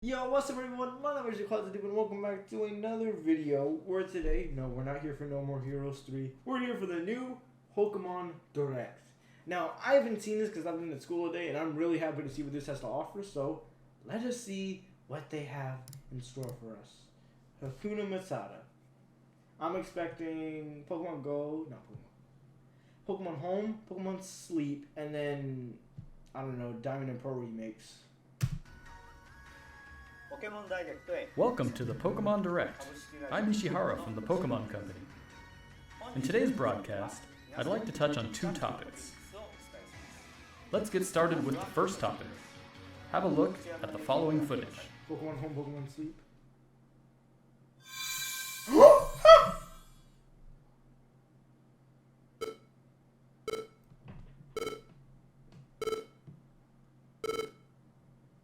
Yo, what's up everyone? My name is Closet and welcome back to another video where today, no, we're not here for No More Heroes 3. We're here for the new Pokemon Direct. Now, I haven't seen this because I've been at school today and I'm really happy to see what this has to offer, so let us see what they have in store for us. Hakuna Matata. I'm expecting Pokemon Go, not Pokemon Home, Pokemon Sleep, and then, I don't know, Diamond and Pearl remakes. Welcome to the Pokemon Direct. I'm Ishihara from the Pokemon Company. In today's broadcast, I'd like to touch on two topics. Let's get started with the first topic. Have a look at the following footage. Pokemon Home, Pokemon Sleep.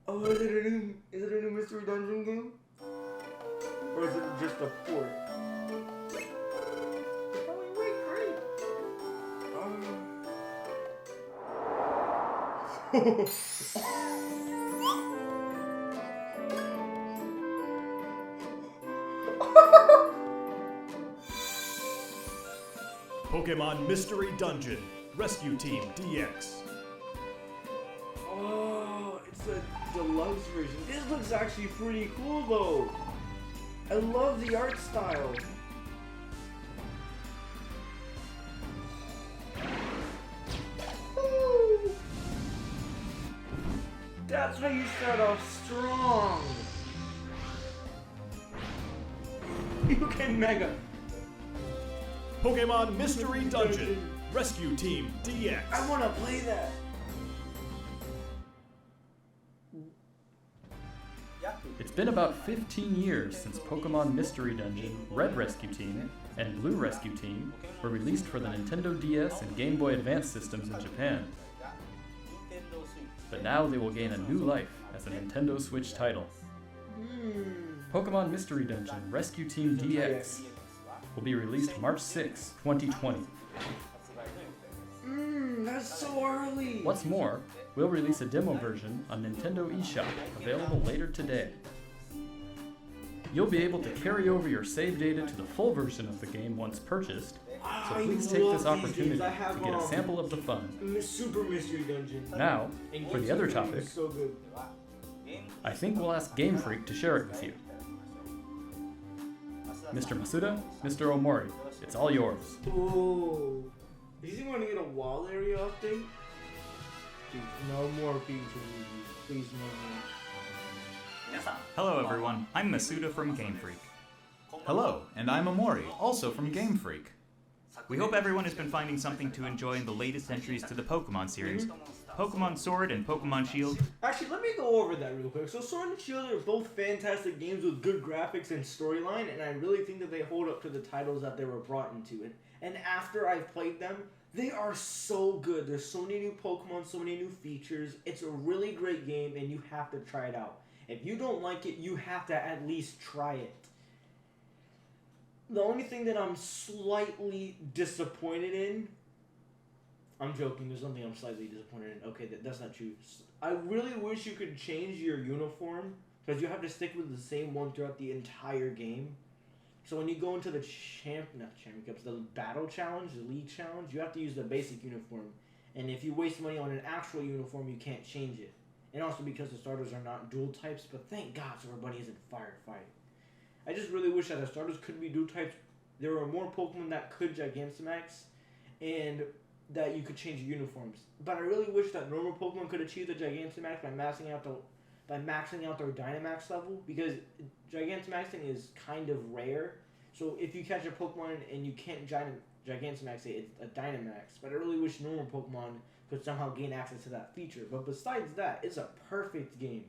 Oh, is it a new mystery dungeon game? Or is it just a port? It's probably way great. Pokemon Mystery Dungeon Rescue Team DX. Oh, it's a deluxe version. This looks actually pretty cool though. I love the art style. Woo. That's how you start off strong. You can mega. Pokemon Mystery Dungeon Rescue Team DX. I want to play that. It's been about 15 years since Pokemon Mystery Dungeon Red Rescue Team and Blue Rescue Team were released for the Nintendo DS and Game Boy Advance systems in Japan. But now they will gain a new life as a Nintendo Switch title. Pokemon Mystery Dungeon Rescue Team DX will be released March 6, 2020. That's so early. What's more, we'll release a demo version on Nintendo eShop, available later today. You'll be able to carry over your save data to the full version of the game once purchased, so please take this opportunity to get a sample of the fun. Super Mystery Dungeon. Now, for the other topic, So good. I think we'll ask Game Freak to share it with you. Mr. Masuda, Mr. Omori, it's all yours. Oh, is he going to get a wall area update? Please, no more features. Please, no more. Hello everyone, I'm Masuda from Game Freak. Hello, and I'm Omori, also from Game Freak. We hope everyone has been finding something to enjoy in the latest entries to the Pokemon series. Pokemon Sword and Pokemon Shield. Actually, let me go over that real quick. So Sword and Shield are both fantastic games with good graphics and storyline, and I really think that they hold up to the titles that they were brought into it. And after I've played them, they are so good. There's so many new Pokemon, so many new features. It's a really great game, and you have to try it out. If you don't like it, you have to at least try it. The only thing that I'm slightly disappointed in, I'm joking, there's something I'm slightly disappointed in. Okay, that's not true. I really wish you could change your uniform, because you have to stick with the same one throughout the entire game. So when you go into the the battle challenge, the league challenge, you have to use the basic uniform. And if you waste money on an actual uniform, you can't change it. And also because the starters are not dual types, but thank God Silver Bunny isn't firefight. I just really wish that the starters could be dual types. There were more Pokemon that could Gigantamax, and that you could change your uniforms. But I really wish that normal Pokemon could achieve the Gigantamax by maxing out their Dynamax level, because Gigantamaxing is kind of rare. So if you catch a Pokemon and you can't Gigantamax it, it's a Dynamax. But I really wish normal Pokemon could somehow gain access to that feature. But besides that, it's a perfect game.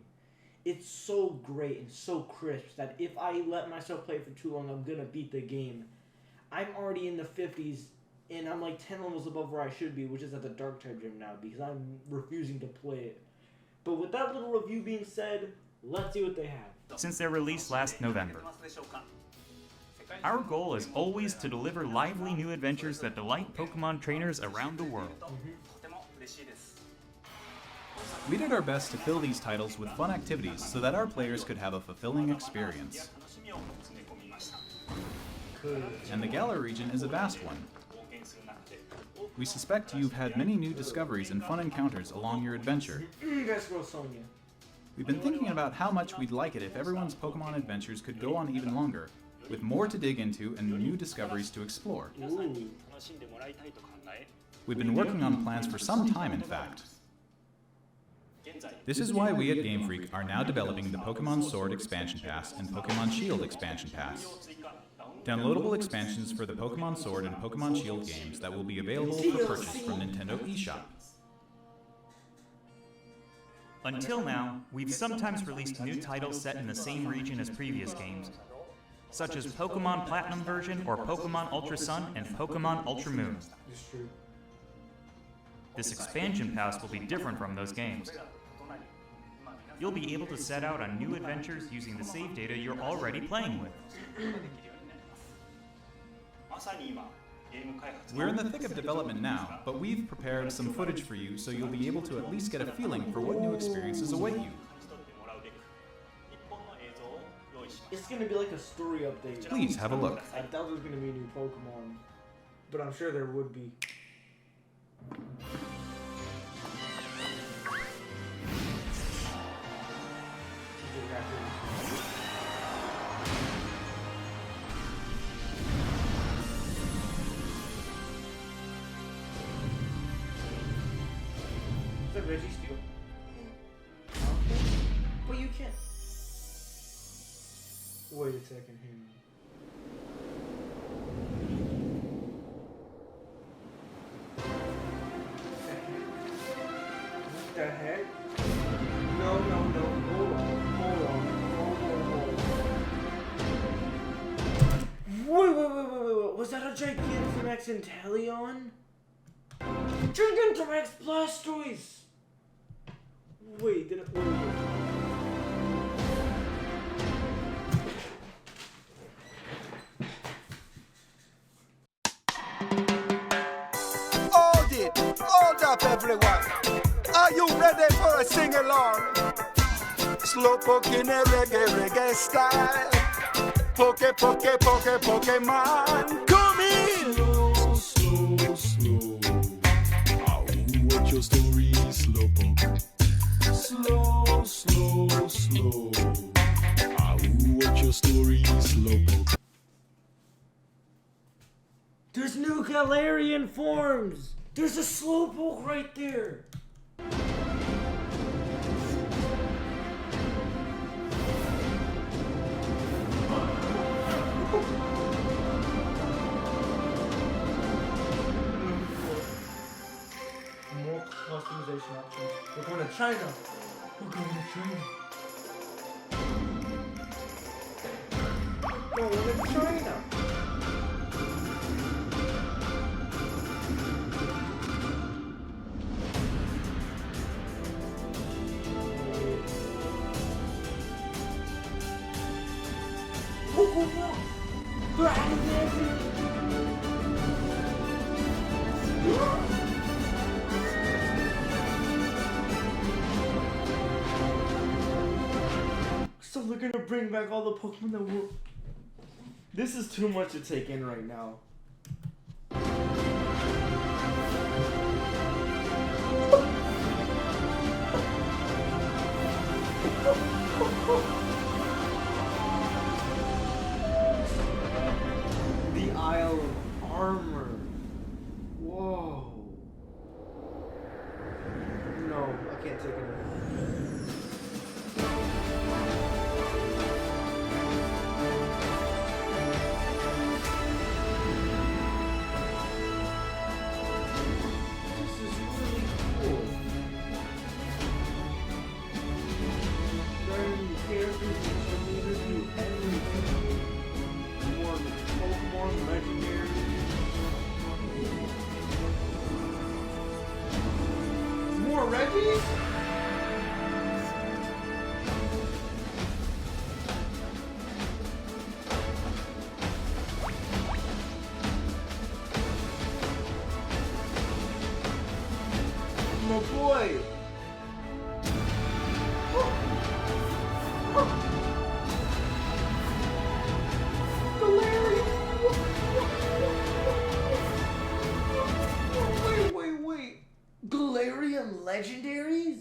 It's so great and so crisp that if I let myself play for too long, I'm going to beat the game. I'm already in the 50s, and I'm like 10 levels above where I should be, which is at the Dark type gym now, because I'm refusing to play it. But with that little review being said, let's see what they have. Since their release last November. Our goal is always to deliver lively new adventures that delight Pokemon trainers around the world. We did our best to fill these titles with fun activities so that our players could have a fulfilling experience. And the Galar region is a vast one. We suspect you've had many new discoveries and fun encounters along your adventure. Let's go, Sonya. We've been thinking about how much we'd like it if everyone's Pokemon adventures could go on even longer, with more to dig into and new discoveries to explore. Ooh. We've been working on plans for some time, in fact. This is why we at Game Freak are now developing the Pokemon Sword Expansion Pass and Pokemon Shield Expansion Pass. Downloadable expansions for the Pokemon Sword and Pokemon Shield games that will be available for purchase from Nintendo eShop. Until now, we've sometimes released new titles set in the same region as previous games, such as Pokemon Platinum version or Pokemon Ultra Sun and Pokemon Ultra Moon. It's true. This expansion pass will be different from those games. You'll be able to set out on new adventures using the save data you're already playing with. We're in the thick of development now, but we've prepared some footage for you so you'll be able to at least get a feeling for what new experiences await you. It's gonna be like a story update. Please have a look. I doubt there's gonna be new Pokemon, but I'm sure there would be. Is that Reggie Steel? But you can't. Wait a second, hang on. What the heck? No, hold on. Wait. Was that a Gigantamax Inteleon? Gigantamax Blastoise! Wait, did it... Wait. Hold up everyone. Are you ready for a sing-along? Slowpoke in a reggae style. Pokemon. Come in! Slow. What's your story, Slowpoke? Slow. What's your story, Slowpoke? There's new Galarian forms! There's a Slowpoke right there! More customization options. We're going to China! No, we're in China! Pokemon! They're adding everything! So they're gonna bring back all the Pokemon that were... This is too much to take in right now. The Isle of Armor. Whoa. No, I can't take it anymore. This is really cool. Very new characters, new everything. More Pokemon, legendary. More Reggies? My boy! legendaries?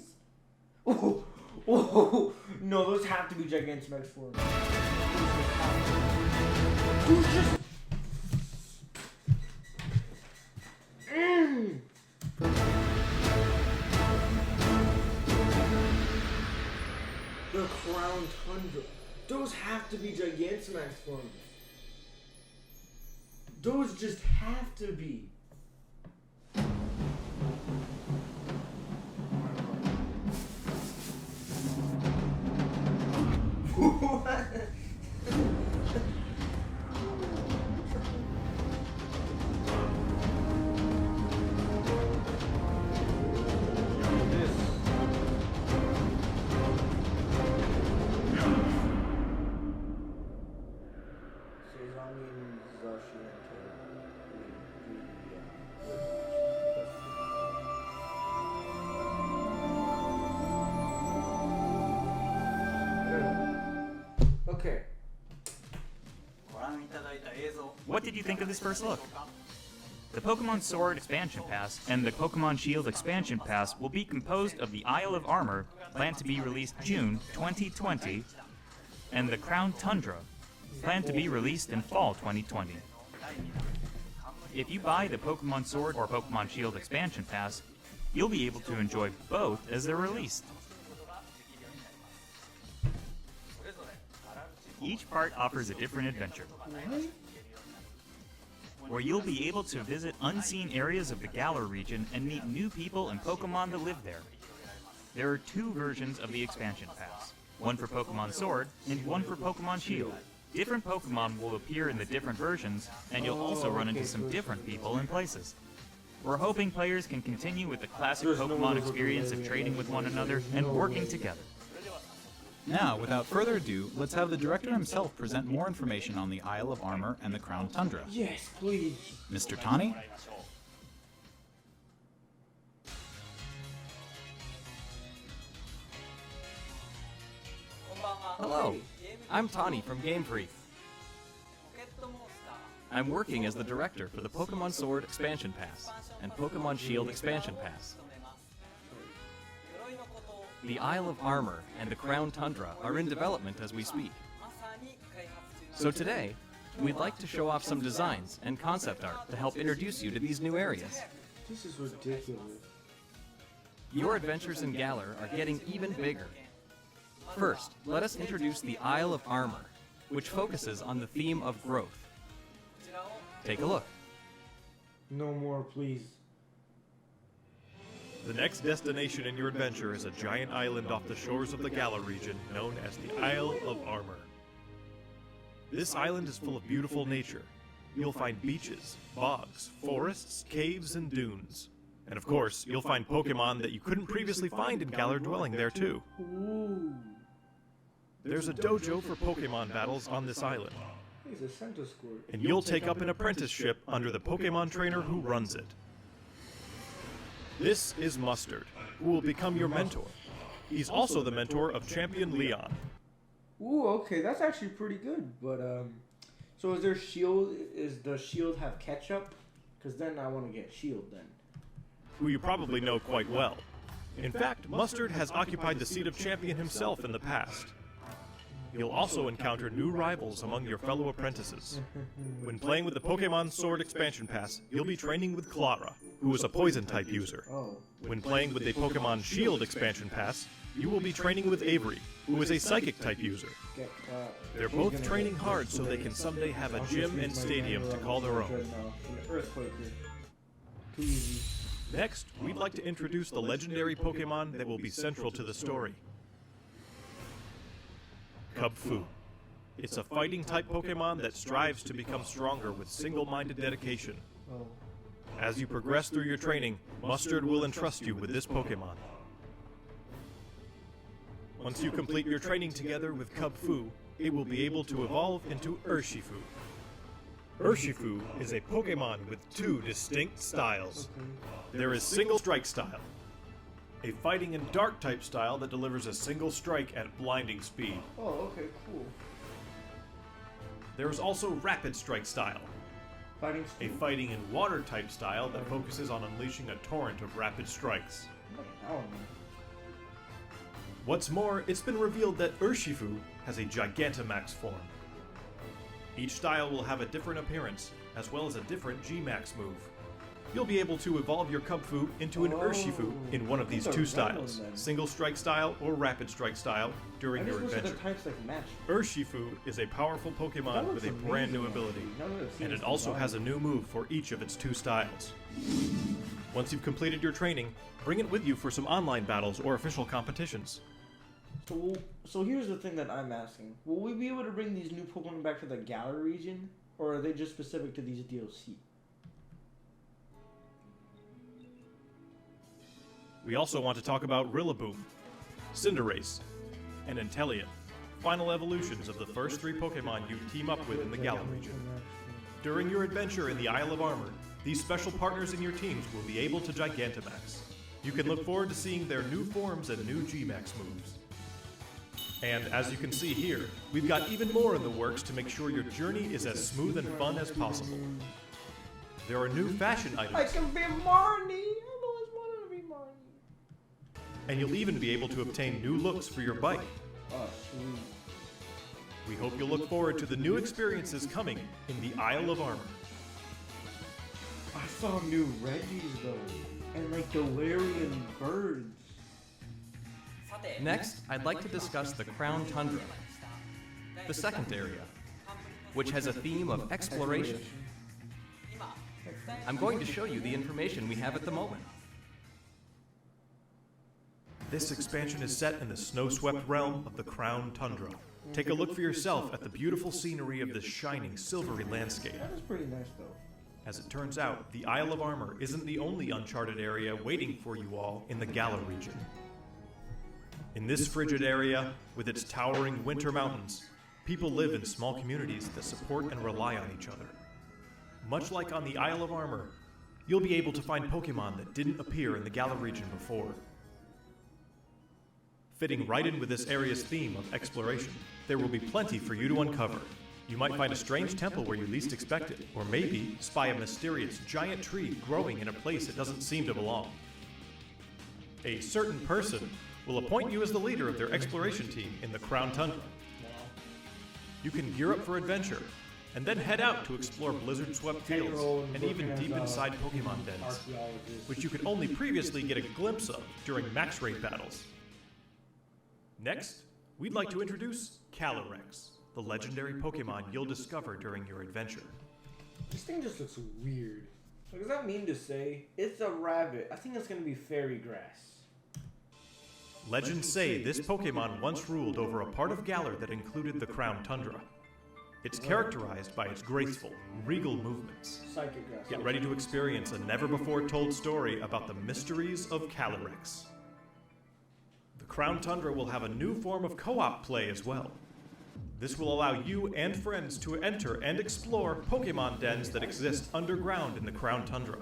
Oh, no, those have to be Gigantamax forms. Who's just... The Crown Tundra. Those have to be Gigantamax forms. Those just have to be. What? Okay. What did you think of this first look? The Pokemon Sword Expansion Pass and the Pokemon Shield Expansion Pass will be composed of the Isle of Armor, planned to be released June 2020, and the Crown Tundra, planned to be released in fall 2020. If you buy the Pokemon Sword or Pokemon Shield Expansion Pass, you'll be able to enjoy both as they're released. Each part offers a different adventure, where you'll be able to visit unseen areas of the Galar region and meet new people and Pokemon that live there. There are two versions of the expansion pass, one for Pokemon Sword and one for Pokemon Shield. Different Pokemon will appear in the different versions, and you'll also run into some different people and places. We're hoping players can continue with the classic Pokemon experience of trading with one another and working together. Now, without further ado, let's have the director himself present more information on the Isle of Armor and the Crown Tundra. Yes, please. Mr. Tani? Hello, I'm Tani from Game Freak. I'm working as the director for the Pokemon Sword Expansion Pass and Pokemon Shield Expansion Pass. The Isle of Armor and the Crown Tundra are in development as we speak. So today, we'd like to show off some designs and concept art to help introduce you to these new areas. This is ridiculous. Your adventures in Galar are getting even bigger. First, let us introduce the Isle of Armor, which focuses on the theme of growth. Take a look. No more, please. The next destination in your adventure is a giant island off the shores of the Galar region known as the Isle of Armor. This island is full of beautiful nature. You'll find beaches, bogs, forests, caves, and dunes. And of course, you'll find Pokemon that you couldn't previously find in Galar dwelling there too. Ooh. There's a dojo for Pokemon battles on this island, He's a Centisquirt. and you'll take up an apprenticeship under the Pokemon trainer who runs it. This is Mustard, who will become your mentor. He's also the mentor of Champion Leon. Ooh, okay, that's actually pretty good. But so is there Shield? Is the Shield have ketchup? Because then I want to get Shield then. Who you probably know quite well. In fact, Mustard has occupied the seat of champion himself in the past. You'll also encounter new rivals among your fellow apprentices. When playing with the Pokemon Sword Expansion Pass, you'll be training with Clara, who is a Poison-type user. Oh. When playing with the Pokemon Shield Expansion Pass, you will be training with Avery, who is a Psychic-type user. Get, They're both training hard so they can someday have a gym and stadium to call their own. An Earthquaker. Too easy. Next, we'd like to introduce the legendary Pokemon that will be central to the story. Cubfu. It's a fighting-type Pokemon that strives to become stronger with single-minded dedication. Oh. As you progress through your training, Mustard will entrust you with this Pokemon. Once you complete your training together with Cubfu, it will be able to evolve into Urshifu. Urshifu is a Pokemon with two distinct styles. There is Single Strike style, a fighting and dark type style that delivers a single strike at blinding speed. Oh, okay, cool. There is also Rapid Strike style, Fighting a speed. fighting and water type style that focuses on unleashing a torrent of rapid strikes. What's more, it's been revealed that Urshifu has a Gigantamax form. Each style will have a different appearance, as well as a different G-Max move. You'll be able to evolve your Kubfu into an Urshifu in one of these two styles, Single Strike style or Rapid Strike style, during your adventure. Urshifu is a powerful Pokemon with a brand new ability, and it also has a new move for each of its two styles. Once you've completed your training, bring it with you for some online battles or official competitions. So here's the thing that I'm asking. Will we be able to bring these new Pokemon back to the Galar region, or are they just specific to these DLC? We also want to talk about Rillaboom, Cinderace, and Inteleon, final evolutions of the first three Pokemon you team up with in the Galar region. During your adventure in the Isle of Armor, these special partners in your teams will be able to Gigantamax. You can look forward to seeing their new forms and new G-Max moves. And as you can see here, we've got even more in the works to make sure your journey is as smooth and fun as possible. There are new fashion items. I can be Marnie! I've always wanted to be Marnie. And you'll even be able to obtain new looks for your bike. Oh, sweet. We hope you'll look forward to the new experiences coming in the Isle of Armor. I saw new Reggies though, and like Galarian birds. Next, I'd like to discuss the Crown Tundra, the second area, which has a theme of exploration. I'm going to show you the information we have at the moment. This expansion is set in the snow-swept realm of the Crown Tundra. Take a look for yourself at the beautiful scenery of this shining, silvery landscape. That is pretty nice though. As it turns out, the Isle of Armor isn't the only uncharted area waiting for you all in the Galar region. In this frigid area, with its towering winter mountains, people live in small communities that support and rely on each other. Much like on the Isle of Armor, you'll be able to find Pokemon that didn't appear in the Galar region before. Fitting right in with this area's theme of exploration, there will be plenty for you to uncover. You might find a strange temple where you least expect it, or maybe spy a mysterious giant tree growing in a place it doesn't seem to belong. A certain person will appoint you as the leader of their exploration team in the Crown Tundra. You can gear up for adventure, and then head out to explore blizzard-swept fields and even deep inside Pokemon dens, which you could only previously get a glimpse of during max raid battles. Next, we'd like to introduce Calyrex, the legendary Pokemon you'll discover during your adventure. This thing just looks weird. What does that mean to say? It's a rabbit. I think it's gonna be fairy grass. Legends say this Pokemon once ruled over a part of Galar that included the Crown Tundra. It's characterized by its graceful, regal movements. Psychic grass. Get ready to experience a never-before-told story about the mysteries of Calyrex. The Crown Tundra will have a new form of co-op play as well. This will allow you and friends to enter and explore Pokemon dens that exist underground in the Crown Tundra.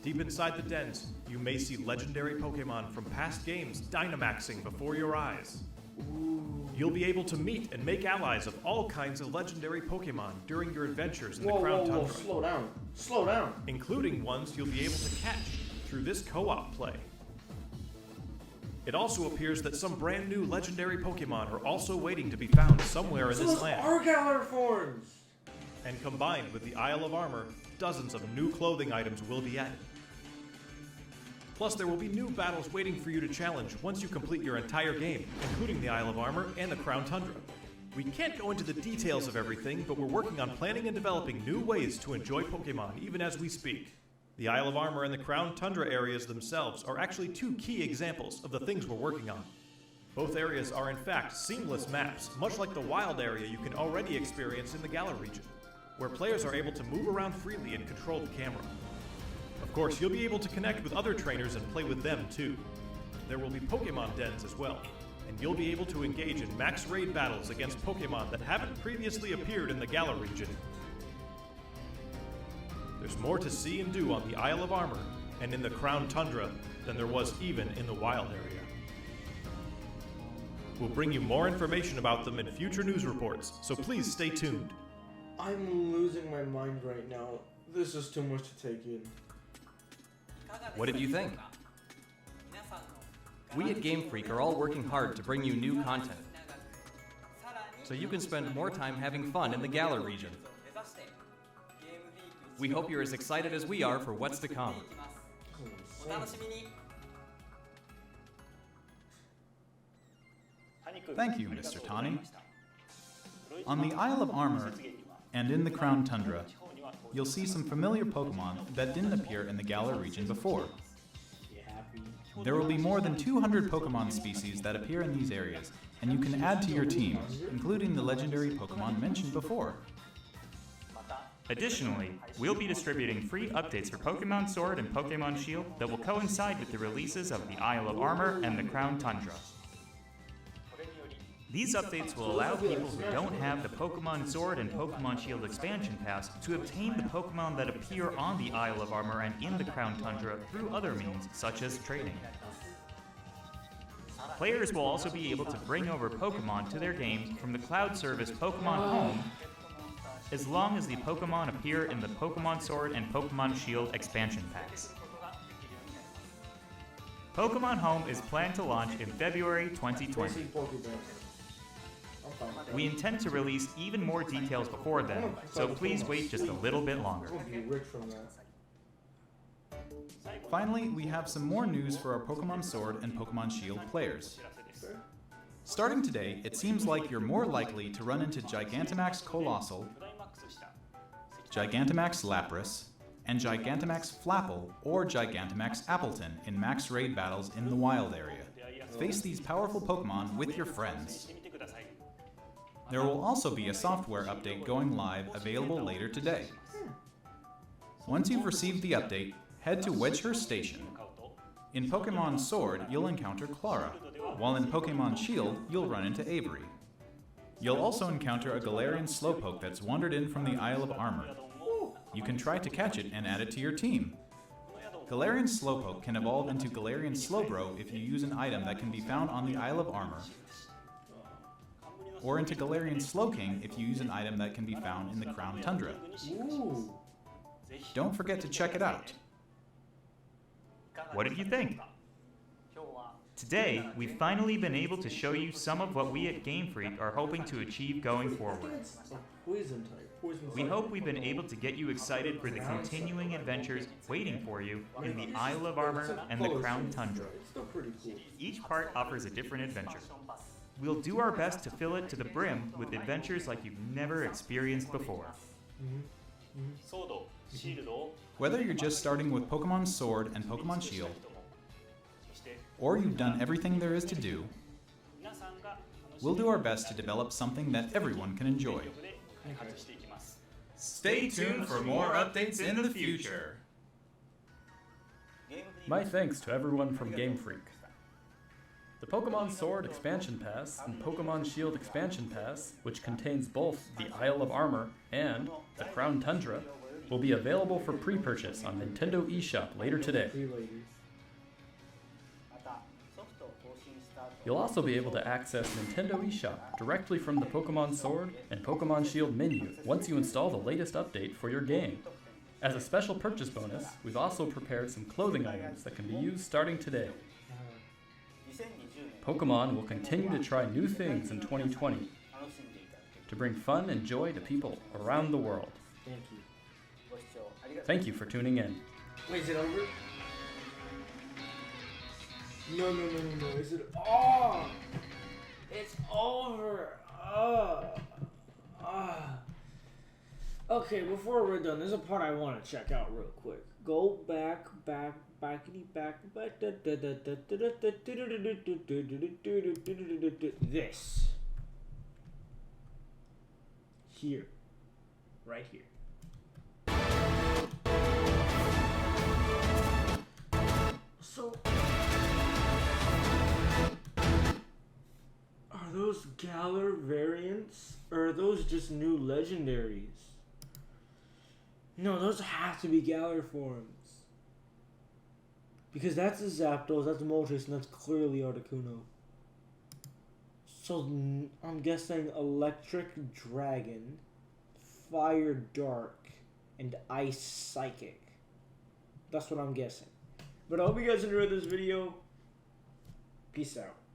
Deep inside the dens, you may see legendary Pokemon from past games Dynamaxing before your eyes. You'll be able to meet and make allies of all kinds of legendary Pokemon during your adventures in the Crown Tundra. Slow down. Slow down. Including ones you'll be able to catch through this co-op play. It also appears that some brand new legendary Pokemon are also waiting to be found somewhere in this land. Are Galar forms! And combined with the Isle of Armor, dozens of new clothing items will be added. Plus, there will be new battles waiting for you to challenge once you complete your entire game, including the Isle of Armor and the Crown Tundra. We can't go into the details of everything, but we're working on planning and developing new ways to enjoy Pokemon even as we speak. The Isle of Armor and the Crown Tundra areas themselves are actually two key examples of the things we're working on. Both areas are in fact seamless maps, much like the wild area you can already experience in the Galar region, where players are able to move around freely and control the camera. Of course, you'll be able to connect with other trainers and play with them too. There will be Pokemon dens as well, and you'll be able to engage in max raid battles against Pokemon that haven't previously appeared in the Galar region. There's more to see and do on the Isle of Armor and in the Crown Tundra than there was even in the wild area. We'll bring you more information about them in future news reports, so please stay tuned. I'm losing my mind right now. This is too much to take in. What did you think? We at Game Freak are all working hard to bring you new content, so you can spend more time having fun in the Galar region. We hope you're as excited as we are for what's to come. Thank you, Mr. Tani. On the Isle of Armor and in the Crown Tundra, you'll see some familiar Pokemon that didn't appear in the Galar region before. There will be more than 200 Pokemon species that appear in these areas, and you can add to your team, including the legendary Pokemon mentioned before. Additionally, we'll be distributing free updates for Pokemon Sword and Pokemon Shield that will coincide with the releases of the Isle of Armor and the Crown Tundra. These updates will allow people who don't have the Pokemon Sword and Pokemon Shield expansion pass to obtain the Pokemon that appear on the Isle of Armor and in the Crown Tundra through other means, such as trading. Players will also be able to bring over Pokemon to their games from the cloud service Pokemon Home, as long as the Pokemon appear in the Pokemon Sword and Pokemon Shield expansion packs. Pokemon Home is planned to launch in February 2020. We intend to release even more details before then, so please wait just a little bit longer. Finally, we have some more news for our Pokemon Sword and Pokemon Shield players. Starting today, it seems like you're more likely to run into Gigantamax Colossal, Gigantamax Lapras, and Gigantamax Flapple or Gigantamax Appleton in max raid battles in the wild area. Face these powerful Pokemon with your friends. There will also be a software update going live available later today. Once you've received the update, head to Wedgehurst Station. In Pokemon Sword, you'll encounter Clara, while in Pokemon Shield, you'll run into Avery. You'll also encounter a Galarian Slowpoke that's wandered in from the Isle of Armor. You can try to catch it and add it to your team. Galarian Slowpoke can evolve into Galarian Slowbro if you use an item that can be found on the Isle of Armor, or into Galarian Slowking if you use an item that can be found in the Crown Tundra. Don't forget to check it out. What did you think? Today, we've finally been able to show you some of what we at Game Freak are hoping to achieve going forward. We hope we've been able to get you excited for the continuing adventures waiting for you in the Isle of Armor and the Crown Tundra. Each part offers a different adventure. We'll do our best to fill it to the brim with adventures like you've never experienced before. Whether you're just starting with Pokemon Sword and Pokemon Shield, or you've done everything there is to do, we'll do our best to develop something that everyone can enjoy. Stay tuned for more updates in the future. My thanks to everyone from Game Freak. The Pokemon Sword Expansion Pass and Pokemon Shield Expansion Pass, which contains both the Isle of Armor and the Crown Tundra, will be available for pre-purchase on Nintendo eShop later today. You'll also be able to access Nintendo eShop directly from the Pokemon Sword and Pokemon Shield menu once you install the latest update for your game. As a special purchase bonus, we've also prepared some clothing items that can be used starting today. Pokemon will continue to try new things in 2020 to bring fun and joy to people around the world. Thank you for tuning in. Wait, is it over? No. Is it? Oh! It's over! Okay, before we're done, there's a part I want to check out real quick. Go back. This. Here. Right here. So, are those Galar variants, or are those just new legendaries? No, those have to be Galar forms. Because that's a Zapdos, that's a Moltres, and that's clearly Articuno. So, I'm guessing Electric Dragon, Fire Dark, and Ice Psychic. That's what I'm guessing. But I hope you guys enjoyed this video. Peace out.